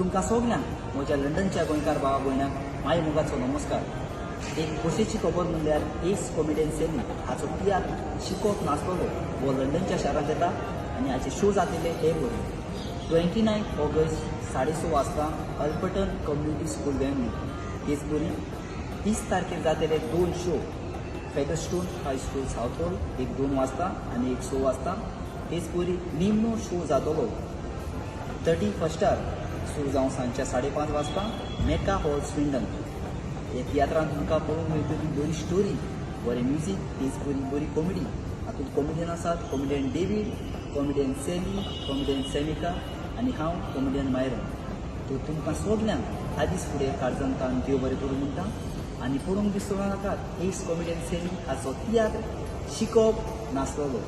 तुमकां सगल्यांक म्हज्या लंडनच्या गोंयकार भावा भयणांक माय मोगाचो नमस्कार। एक खोशेची खबर म्हणल्यार एस कॉमेडियन सेमी हाचो तियात्र शिकोवप नासलोलो हो लंडनच्या शारांत येता आनी हाचे शो जातले हे बरोबर 29 ऑगस्ट 6:30 वाजता अल्बर्टन कम्युनिटी स्कूल वेंगली। तेच बरी 30 तारखेर जातले 2 शो फेदरस्टोन हाय स्कूल सावथोल एक 2 वाजता आनी एक 6 वाजता। तेच बरी निमणो शो जातलो 31स्टार सुरू जावन सांजच्या 5:30 वाजता मेका हॉल स्विंडन। हे तियात्रांत तुमकां पळोवंक मेळटली बरी स्टोरी, बरें म्युजीक, तेच बरी कॉमेडी। हातूंत कॉमेडियन आसात comedian David, comedian Sammy, comedian सेमिका आनी हांव कॉमेडियन मायरन। तो तुमकां सगल्यांक आदींच फुडें कारजंतान देव बरें करूं म्हणटा आनी पळोवंक विसरूं नाकात एस कॉमेडियन सेमी हाचो तियात्र शिकोवप नासलोलो।